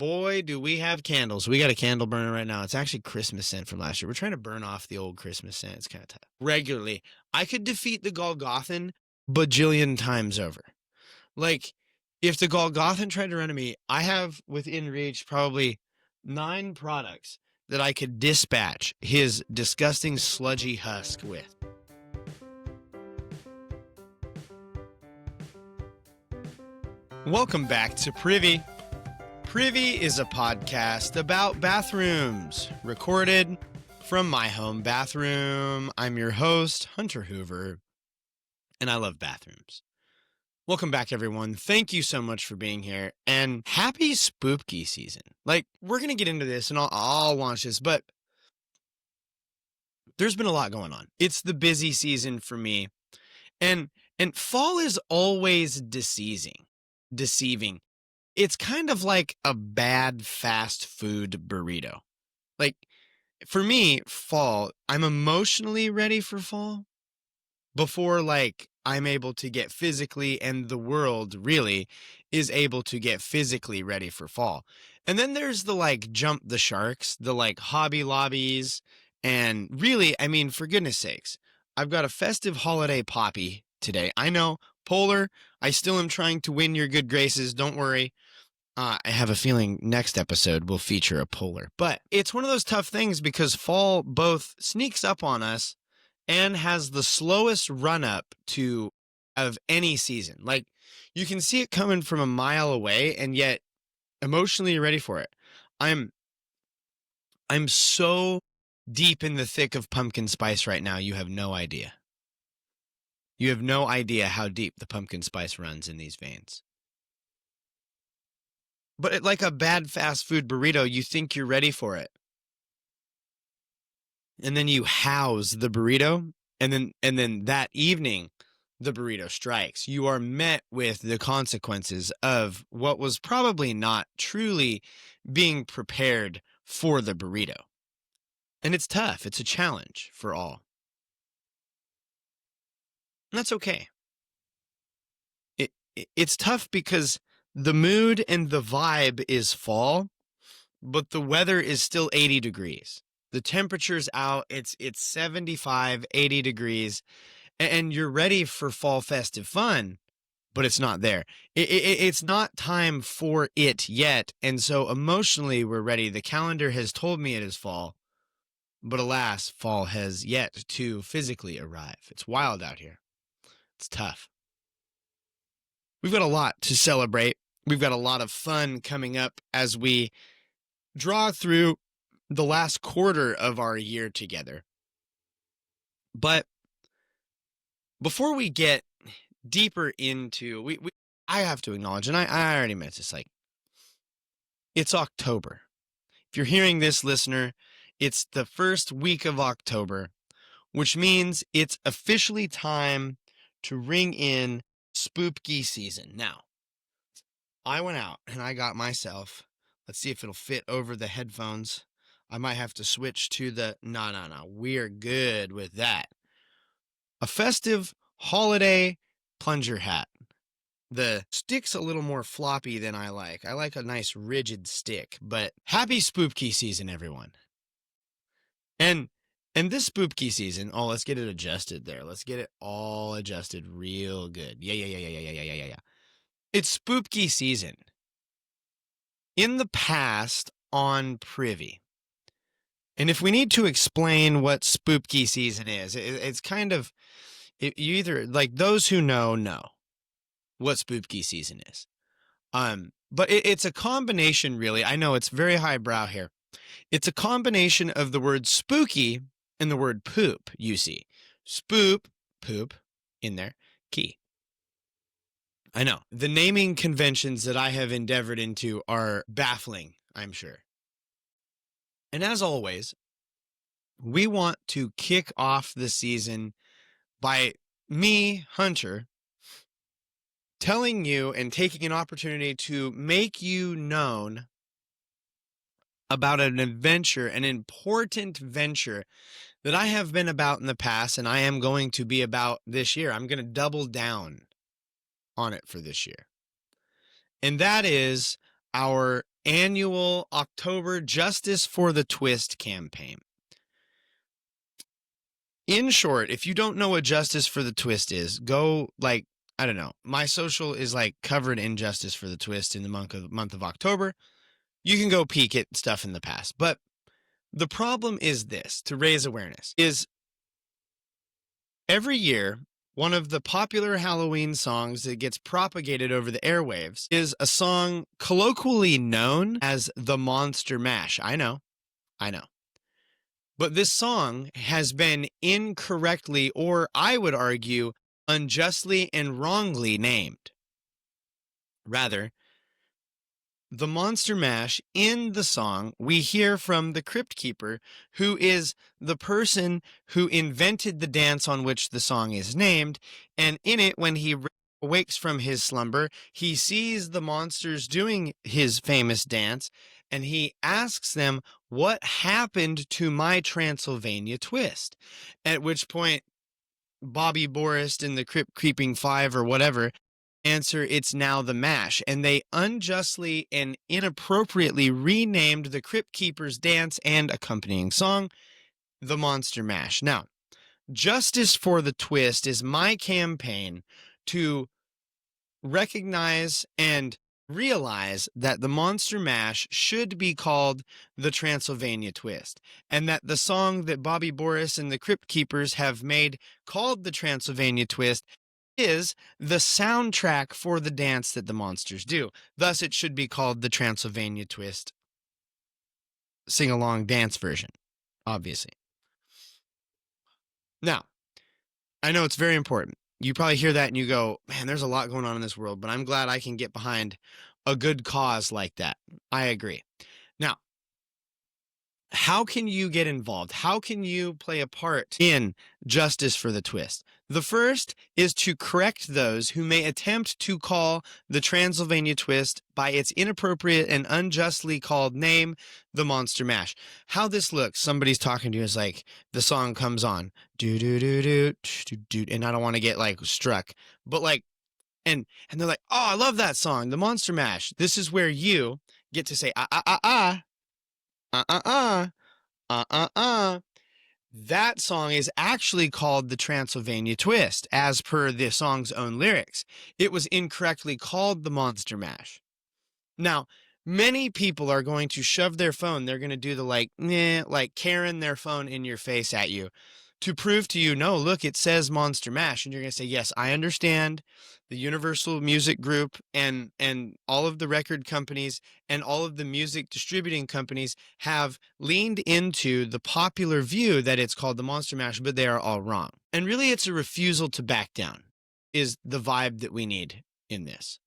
boy, do we have candles. We got a candle burner right now. It's actually Christmas scent from last year. We're trying to burn off the old Christmas scent. It's kind of tough. Regularly. I could defeat the Golgothan bajillion times over. Like, if the Golgothan tried to run to me, I have within reach probably 9 products that I could dispatch his disgusting sludgy husk with. Welcome back to Privy. Privy is a podcast about bathrooms, recorded from my home bathroom. I'm your host, Hunter Hoover, and I love bathrooms. Welcome back, everyone. Thank you so much for being here, and happy sPOOPky season. Like, we're going to get into this, and I'll launch this, but there's been a lot going on. It's the busy season for me, and fall is always deceiving. It's kind of like a bad fast food burrito. Like, for me, fall, I'm emotionally ready for fall before, like, I'm able to get physically, and the world really is able to get physically ready for fall. And then there's the, like, jump the sharks, the, like, Hobby Lobbies, and really, I mean, for goodness sakes, I've got a festive holiday poppy today. I know, Polar, I still am trying to win your good graces. Don't worry. I have a feeling next episode will feature a Polar. But it's one of those tough things because fall both sneaks up on us and has the slowest run up to of any season. Like, you can see it coming from a mile away, and yet emotionally you're ready for it. I'm so deep in the thick of pumpkin spice right now, you have no idea. You have no idea how deep the pumpkin spice runs in these veins. But like a bad fast food burrito, you think you're ready for it. And then you house the burrito, and then that evening, the burrito strikes. You are met with the consequences of what was probably not truly being prepared for the burrito. And it's tough. It's a challenge for all. And that's okay. It's tough because the mood and the vibe is fall, but the weather is still 80 degrees. The temperature's out. It's 75, 80 degrees, and you're ready for fall festive fun, but it's not there. It's not time for it yet, and so emotionally we're ready. The calendar has told me it is fall, but alas, fall has yet to physically arrive. It's wild out here. It's tough. We've got a lot to celebrate. We've got a lot of fun coming up as we draw through the last quarter of our year together. But before we get deeper into, I have to acknowledge, and I already meant this, like, it's October. If you're hearing this, listener, it's the first week of October, which means it's officially time to ring in sPOOPky season. Now, I went out and I got myself, let's see if it'll fit over the headphones. I might have to switch to the, no, we're good with that. A festive holiday plunger hat. The stick's a little more floppy than I like. I like a nice rigid stick, but happy sPOOPky season, everyone. And this sPOOPky season, let's get it adjusted there. Let's get it all adjusted real good. Yeah. It's sPOOPky season. In the past on Privy. And if we need to explain what sPOOPky season is, it's kind of, you either, like, those who know what sPOOPky season is. But it's a combination, really. I know it's very highbrow here. It's a combination of the word spooky and the word poop, you see. Spoop, poop, in there, key. I know. The naming conventions that I have endeavored into are baffling, I'm sure. And as always, we want to kick off the season by me, Hunter, telling you and taking an opportunity to make you known about an adventure, an important venture that I have been about in the past and I am going to be about this year. I'm going to double down on it for this year. And that is our annual October Justice for the Twist campaign. In short, if you don't know what Justice for the Twist is, go, like, I don't know. My social is like covered in Justice for the Twist in the month of October. You can go peek at stuff in the past. But the problem is this, to raise awareness, is every year, one of the popular Halloween songs that gets propagated over the airwaves is a song colloquially known as the Monster Mash. I know. But this song has been incorrectly, or I would argue, unjustly and wrongly named. Rather, the Monster Mash in the song, we hear from the Crypt Keeper, who is the person who invented the dance on which the song is named, and in it, when he awakes from his slumber, he sees the monsters doing his famous dance, and he asks them, "What happened to my Transylvania Twist?" At which point, Bobby Boris and the Crypt Creeping Five or whatever answer, "It's now the Mash," and they unjustly and inappropriately renamed the Crypt Keeper's dance and accompanying song the Monster Mash. Now, Justice for the Twist is my campaign to recognize and realize that the Monster Mash should be called the Transylvania Twist, and that the song that Bobby Boris and the Crypt Keepers have made called the Transylvania Twist is the soundtrack for the dance that the monsters do. Thus, it should be called the Transylvania Twist sing-along dance version, obviously. Now, I know it's very important. You probably hear that and you go, man, there's a lot going on in this world, but I'm glad I can get behind a good cause like that. I agree. Now, how can you get involved? How can you play a part in Justice for the Twist? The first is to correct those who may attempt to call the Transylvania Twist by its inappropriate and unjustly called name, the Monster Mash. How this looks, somebody's talking to you, is like, the song comes on, do-do-do-do, and I don't want to get, like, struck, but, like, and they're like, oh, I love that song, the Monster Mash. This is where you get to say, that song is actually called the Transylvania Twist, as per the song's own lyrics. It was incorrectly called the Monster Mash. Now, many people are going to shove their phone. They're going to do the like Karen their phone in your face at you to prove to you, no, look, it says Monster Mash. And you're going to say, yes, I understand. The Universal Music Group and all of the record companies and all of the music distributing companies have leaned into the popular view that it's called the Monster Mash, but they are all wrong. And really, it's a refusal to back down is the vibe that we need in this.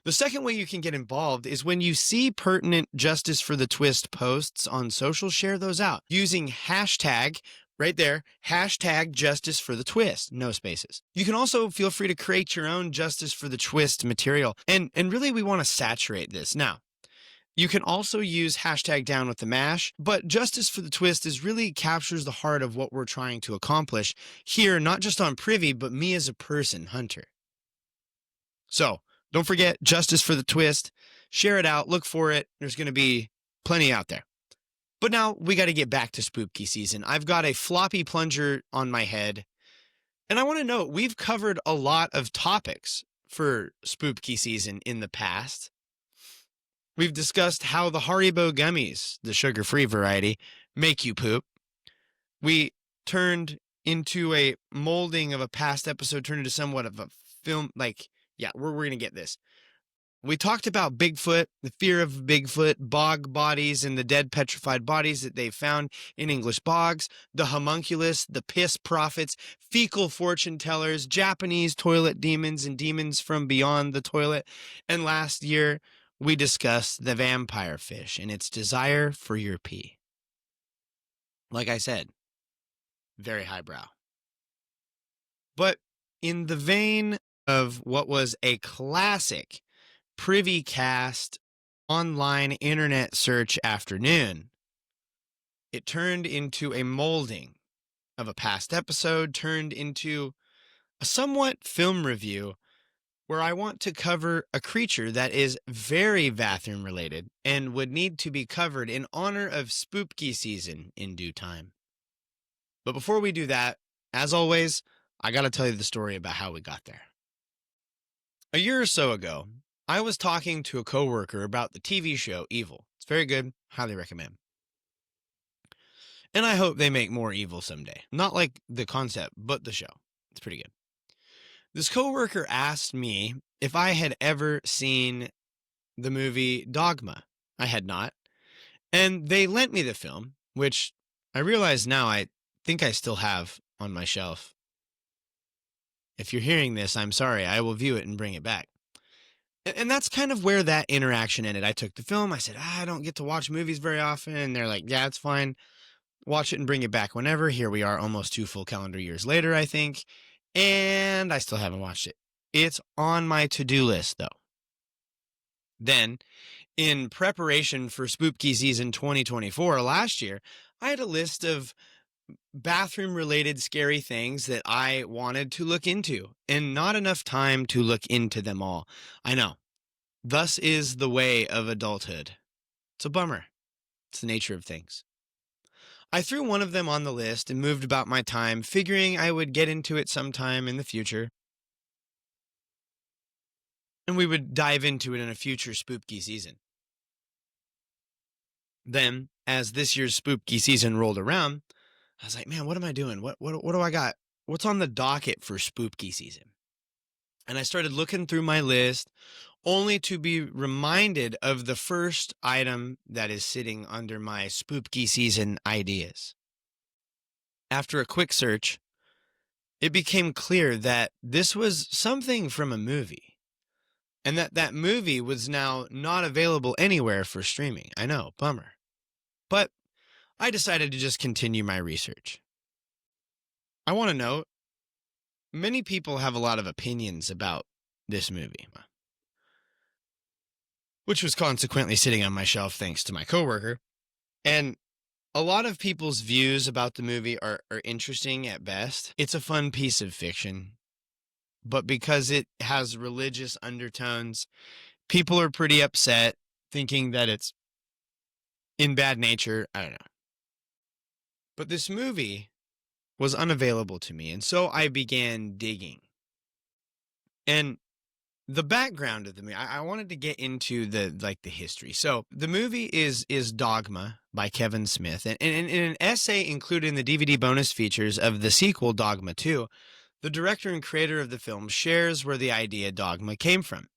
The second way you can get involved is when you see pertinent Justice for the Twist posts on social, share those out using hashtag right there, hashtag Justice for the Twist, no spaces. You can also feel free to create your own Justice for the Twist material. And really, we want to saturate this. Now, you can also use hashtag Down with the Mash, but Justice for the Twist really captures the heart of what we're trying to accomplish here, not just on Privy, but me as a person, Hunter. So, don't forget Justice for the Twist. Share it out. Look for it. There's going to be plenty out there. But now we got to get back to sPOOPky season. I've got a floppy plunger on my head. And I want to note, we've covered a lot of topics for sPOOPky season in the past. We've discussed how the Haribo gummies, the sugar-free variety, make you poop. We turned into a molding of a past episode, turned into somewhat of a film, like, yeah, we're going to get this. We talked about Bigfoot, the fear of Bigfoot, bog bodies, and the dead petrified bodies that they found in English bogs, the homunculus, the piss prophets, fecal fortune tellers, Japanese toilet demons, and demons from beyond the toilet. And last year, we discussed the vampire fish and its desire for your pee. Like I said, very highbrow. But in the vein of what was a classic Privycast online internet search afternoon, it turned into a molding of a past episode, turned into a somewhat film review where I want to cover a creature that is very bathroom related and would need to be covered in honor of sPOOPky season in due time. But before we do that, as always, I got to tell you the story about how we got there. A year or so ago, I was talking to a coworker about the TV show Evil. It's very good, highly recommend. And I hope they make more Evil someday. Not like the concept, but the show. It's pretty good. This coworker asked me if I had ever seen the movie Dogma. I had not. And they lent me the film, which I realize now I think I still have on my shelf. If you're hearing this, I'm sorry. I will view it and bring it back. And that's kind of where that interaction ended. I took the film. I said, I don't get to watch movies very often. And they're like, yeah, it's fine. Watch it and bring it back whenever. Here we are almost 2 full calendar years later, I think. And I still haven't watched it. It's on my to-do list, though. Then, in preparation for sPOOPky season 2024 last year, I had a list of bathroom-related scary things that I wanted to look into, and not enough time to look into them all. I know. Thus is the way of adulthood. It's a bummer. It's the nature of things. I threw one of them on the list and moved about my time, figuring I would get into it sometime in the future. And we would dive into it in a future sPOOPky season. Then, as this year's sPOOPky season rolled around, I was like, man, what am I doing? What do I got? What's on the docket for sPOOPky season? And I started looking through my list, only to be reminded of the first item that is sitting under my sPOOPky season ideas. After a quick search, it became clear that this was something from a movie, and that movie was now not available anywhere for streaming. I know, bummer. But I decided to just continue my research. I want to note, many people have a lot of opinions about this movie, which was consequently sitting on my shelf thanks to my coworker. And a lot of people's views about the movie are interesting at best. It's a fun piece of fiction, but because it has religious undertones, people are pretty upset, thinking that it's in bad nature. I don't know. But this movie was unavailable to me, and so I began digging. And the background of the movie, I wanted to get into the history. So the movie is Dogma by Kevin Smith. And in an essay included in the DVD bonus features of the sequel, Dogma 2, the director and creator of the film shares where the idea Dogma came from.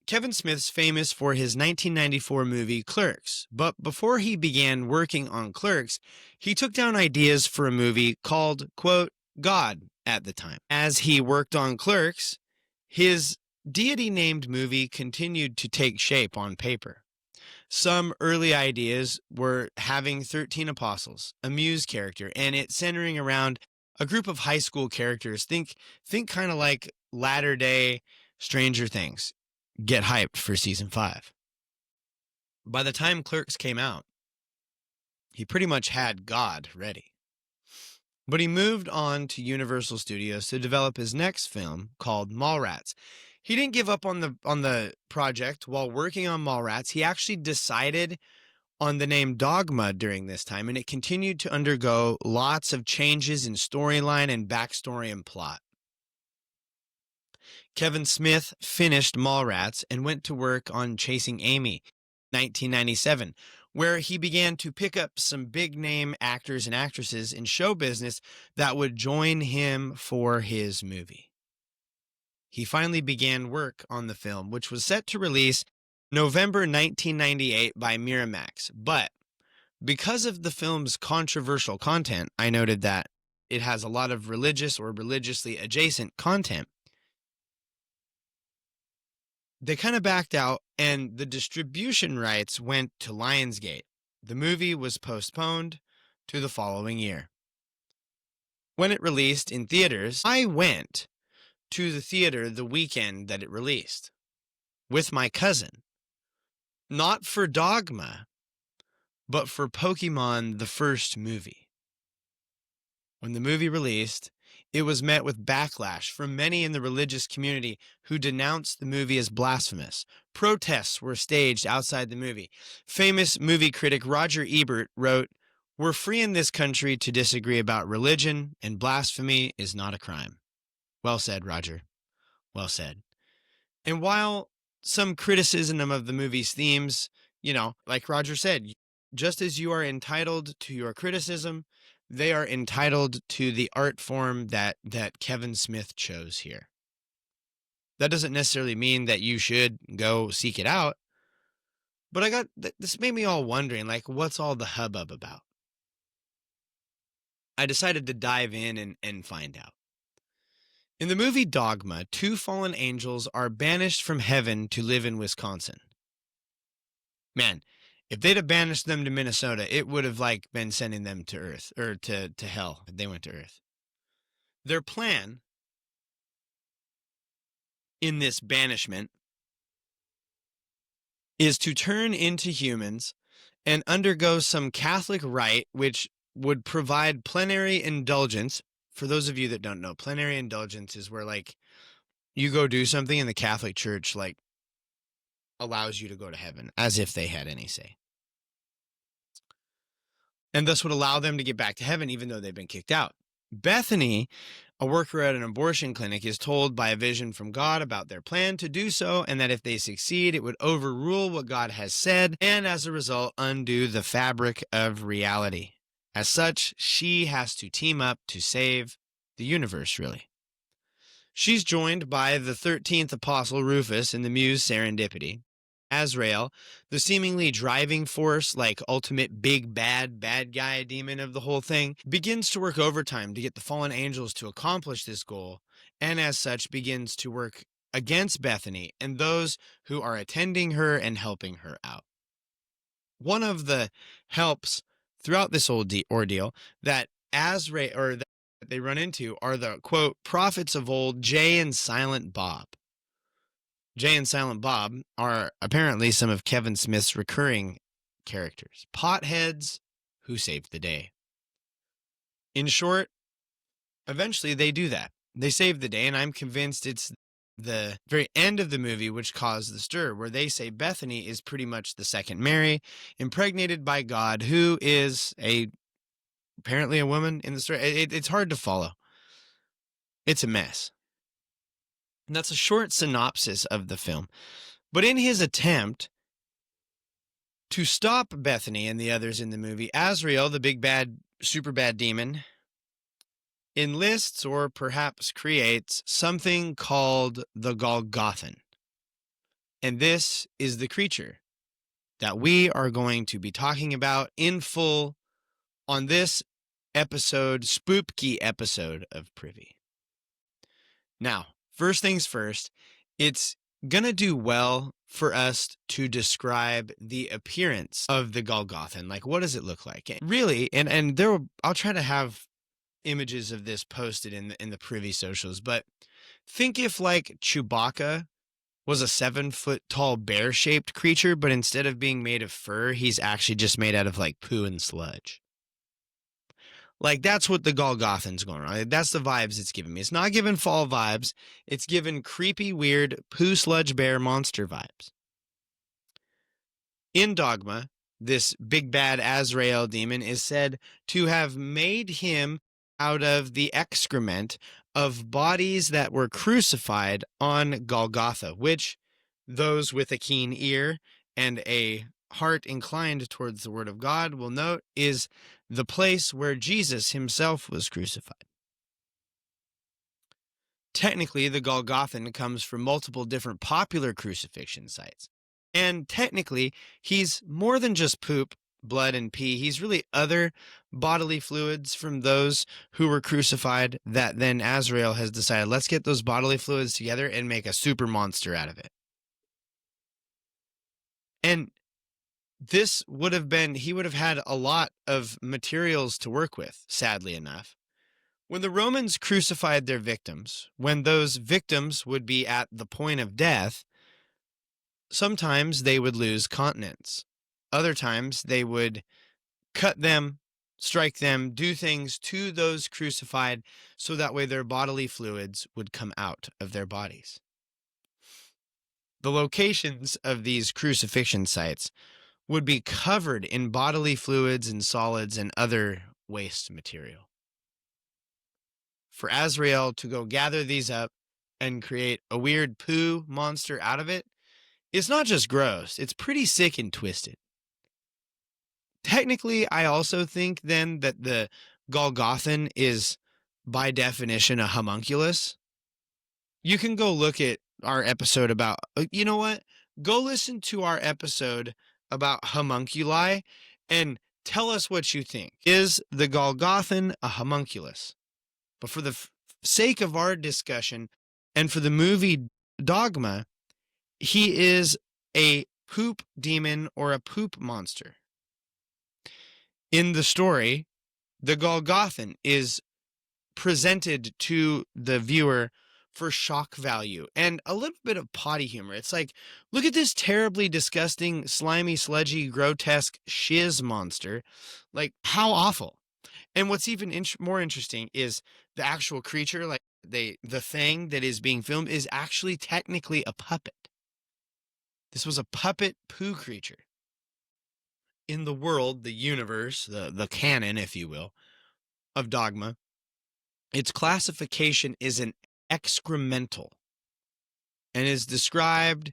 Kevin Smith's famous for his 1994 movie Clerks, but before he began working on Clerks, he took down ideas for a movie called, quote, God at the time. As he worked on Clerks, his deity-named movie continued to take shape on paper. Some early ideas were having 13 apostles, a muse character, and it centering around a group of high school characters. Think kind of like latter-day Stranger Things. Get hyped for season 5. By the time Clerks came out, he pretty much had God ready. But he moved on to Universal Studios to develop his next film called Mallrats. He didn't give up on the project while working on Mallrats. He actually decided on the name Dogma during this time, and it continued to undergo lots of changes in storyline and backstory and plot. Kevin Smith finished Mallrats and went to work on Chasing Amy, 1997, where he began to pick up some big-name actors and actresses in show business that would join him for his movie. He finally began work on the film, which was set to release November 1998 by Miramax. But because of the film's controversial content, I noted that it has a lot of religious or religiously adjacent content. They kind of backed out, and the distribution rights went to Lionsgate. The movie was postponed to the following year. When it released in theaters, I went to the theater the weekend that it released with my cousin. Not for Dogma, but for Pokemon, the first movie. When the movie released, It was met with backlash from many in the religious community who denounced the movie as blasphemous. Protests were staged outside the movie. Famous movie critic Roger Ebert wrote, "We're free in this country to disagree about religion, and blasphemy is not a crime." Well said, Roger. Well said. And while some criticism of the movie's themes, like Roger said, just as you are entitled to your criticism, they are entitled to the art form that Kevin Smith chose here. That doesn't necessarily mean that you should go seek it out, but this made me all wondering, like, what's all the hubbub about? I decided to dive in and find out. In the movie Dogma, 2 fallen angels are banished from heaven to live in Wisconsin. Man, if they'd have banished them to Minnesota, it would have been sending them to Earth, or to hell if they went to Earth. Their plan in this banishment is to turn into humans and undergo some Catholic rite which would provide plenary indulgence. For those of you that don't know, plenary indulgence is where you go do something and the Catholic Church allows you to go to heaven, as if they had any say. And thus would allow them to get back to heaven even though they've been kicked out. Bethany, a worker at an abortion clinic, is told by a vision from God about their plan to do so, and that if they succeed, it would overrule what God has said, and as a result, undo the fabric of reality. As such, she has to team up to save the universe, really. She's joined by the 13th apostle Rufus and the muse Serendipity. Azrael, the seemingly driving force, ultimate big bad guy demon of the whole thing, begins to work overtime to get the fallen angels to accomplish this goal, and as such begins to work against Bethany and those who are attending her and helping her out. One of the helps throughout this ordeal that that they run into are the, quote, prophets of old, Jay and Silent Bob. Jay and Silent Bob are apparently some of Kevin Smith's recurring characters, potheads who saved the day. In short, eventually they do that. They save the day, and I'm convinced it's the very end of the movie which caused the stir, where they say Bethany is pretty much the second Mary, impregnated by God, who is apparently a woman in the story. It's hard to follow. It's a mess. And that's a short synopsis of the film. But in his attempt to stop Bethany and the others in the movie, Azrael, the big bad, super bad demon, enlists or perhaps creates something called the Golgothan. And this is the creature that we are going to be talking about in full on this sPOOPky episode of Privy. Now, first things first, it's going to do well for us to describe the appearance of the Golgothan. What does it look like? Really, and I'll try to have images of this posted in the Privy socials, but think if Chewbacca was a 7-foot tall bear-shaped creature, but instead of being made of fur, he's actually just made out of poo and sludge. That's what the Golgothan's going on. That's the vibes it's giving me. It's not giving fall vibes. It's giving creepy, weird, poo sludge bear monster vibes. In Dogma, this big bad Azrael demon is said to have made him out of the excrement of bodies that were crucified on Golgotha, which those with a keen ear and a heart inclined towards the word of God will note is the place where Jesus himself was crucified. Technically, the Golgothan comes from multiple different popular crucifixion sites. And technically, he's more than just poop, blood, and pee. He's really other bodily fluids from those who were crucified that then Azrael has decided, let's get those bodily fluids together and make a super monster out of it. And he would have had a lot of materials to work with, sadly enough. When the Romans crucified their victims, when those victims would be at the point of death, sometimes they would lose continence. Other times they would cut them strike them, do things to those crucified so that way their bodily fluids would come out of their bodies. The locations of these crucifixion sites would be covered in bodily fluids and solids and other waste material. For Azrael to go gather these up and create a weird poo monster out of it, it's not just gross, it's pretty sick and twisted. Technically, I also think then that the Golgothan is by definition a homunculus. You can go look at our episode about, you know what? Go listen to our episode about homunculi and tell us what you think. Is the Golgothan a homunculus? But for the sake of our discussion and for the movie Dogma, he is a poop demon or a poop monster. In the story, the Golgothan is presented to the viewer for shock value and a little bit of potty humor. It's like, look at this terribly disgusting, slimy, sludgy, grotesque shiz monster. Like, how awful. And what's even more interesting is the actual creature, like the thing that is being filmed, is actually technically a puppet. This was a puppet poo creature. In the world, the universe, the canon, if you will, of Dogma, its classification is an excremental and is described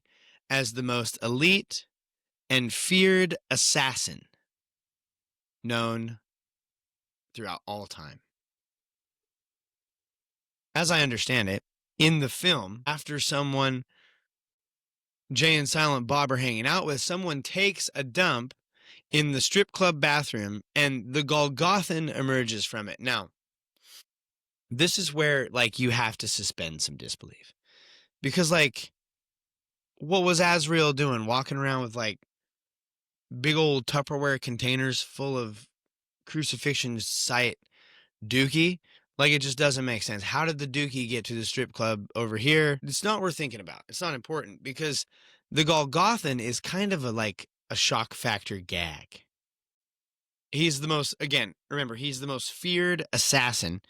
as the most elite and feared assassin known throughout all time. As I understand it, in the film, after someone Jay and Silent Bob are hanging out with, someone takes a dump in the strip club bathroom and the Golgothan emerges from it. Now, this is where, like, you have to suspend some disbelief. Because, like, what was Azrael doing? Walking around with, like, big old Tupperware containers full of crucifixion site dookie? Like, it just doesn't make sense. How did the dookie get to the strip club over here? It's not worth thinking about. It's not important because the Golgothan is kind of a shock factor gag. He's the most, again, remember, he's the most feared assassin,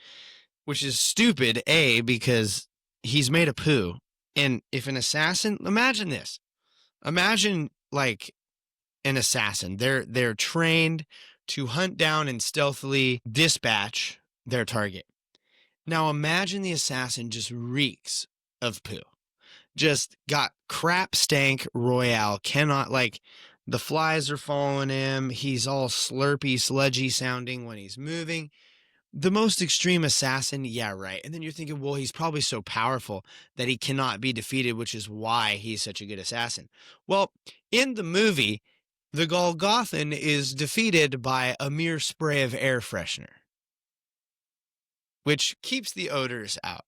which is stupid, A, because he's made of poo. And if an assassin, imagine this. Imagine, like, an assassin. They're trained to hunt down and stealthily dispatch their target. Now imagine the assassin just reeks of poo. Just got crap stank royale. Cannot, like, the flies are following him. He's all slurpy, sludgy sounding when he's moving. The most extreme assassin, yeah, right. And then you're thinking, well, he's probably so powerful that he cannot be defeated, which is why he's such a good assassin. Well, in the movie, the Golgothan is defeated by a mere spray of air freshener, which keeps the odors out.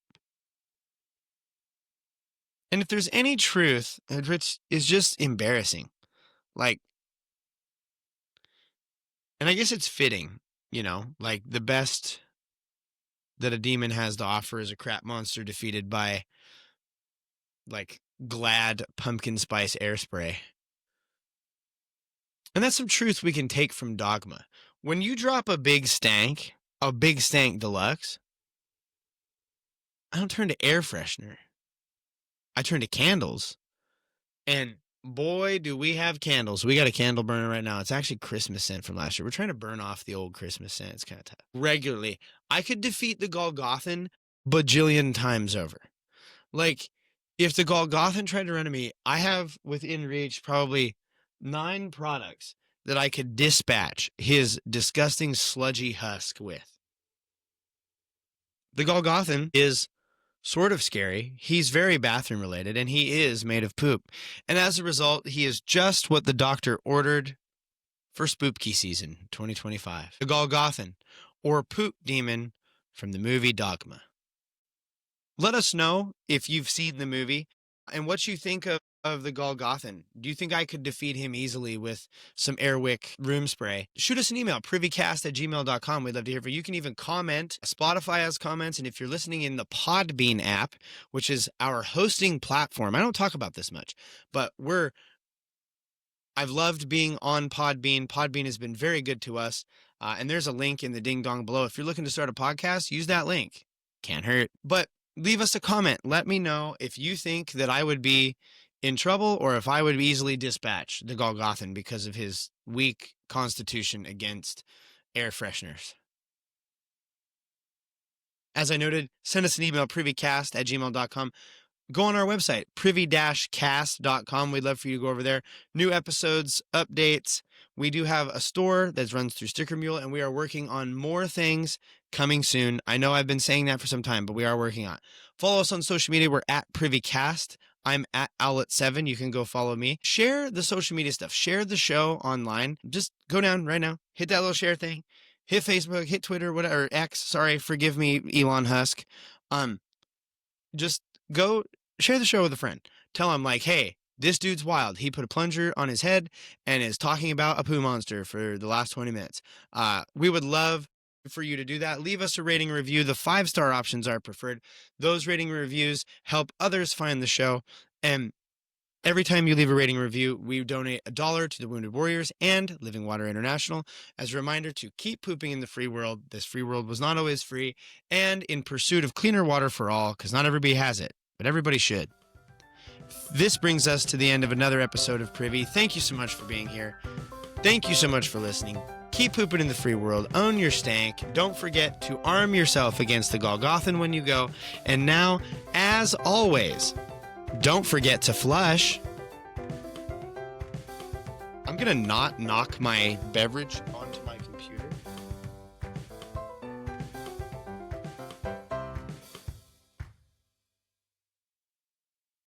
And if there's any truth, which is just embarrassing, like, and I guess it's fitting, like the best that a demon has to offer is a crap monster defeated by, like, Glad pumpkin spice air spray. And that's some truth we can take from Dogma. When you drop a big stank deluxe, I don't turn to air freshener. I turn to candles. And boy, do we have candles. We got a candle burner right now. It's actually Christmas scent from last year. We're trying to burn off the old Christmas scent. It's kind of tough. Regularly. I could defeat the Golgothan bajillion times over. Like, if the Golgothan tried to run to me, I have within reach probably 9 products that I could dispatch his disgusting sludgy husk with. The Golgothan is sort of scary. He's very bathroom related, and he is made of poop. And as a result, he is just what the doctor ordered for sPOOPky season 2025. The Golgothan, or poop demon from the movie Dogma. Let us know if you've seen the movie and what you think of the Golgothan. Do you think I could defeat him easily with some Airwick room spray? Shoot us an email, privycast@gmail.com. We'd love to hear from you. You can even comment. Spotify has comments. And if you're listening in the Podbean app, which is our hosting platform, I don't talk about this much, but we're I've loved being on Podbean. Podbean has been very good to us. And there's a link in the ding dong below. If you're looking to start a podcast, use that link. Can't hurt. But leave us a comment. Let me know if you think that I would be in trouble or if I would easily dispatch the Golgothan because of his weak constitution against air fresheners. As I noted, send us an email, privycast@gmail.com. Go on our website, privy-cast.com. We'd love for you to go over there. New episodes, updates. We do have a store that runs through Sticker Mule, and we are working on more things coming soon. I know I've been saying that for some time, but we are working on it. Follow us on social media. We're at Privycast. I'm at Owlet7. You can go follow me. Share the social media stuff. Share the show online. Just go down right now. Hit that little share thing. Hit Facebook, hit Twitter, whatever. X. Sorry, forgive me, Elon Husk. Just go share the show with a friend. Tell him, like, hey, this dude's wild. He put a plunger on his head and is talking about a poo monster for the last 20 minutes. We would love for you to do that. Leave us a rating review. The 5-star options are preferred. Those rating reviews help others find the show. And every time you leave a rating review, we donate $1 to the Wounded Warriors and Living Water International as a reminder to keep pooping in the free world. This free world was not always free, and in pursuit of cleaner water for all, because not everybody has it, but everybody should. This brings us to the end of another episode of Privy. Thank you so much for being here. Thank you so much for listening. Keep pooping in the free world. Own your stank. Don't forget to arm yourself against the Golgothan when you go. And now, as always, don't forget to flush. I'm going to not knock my beverage onto my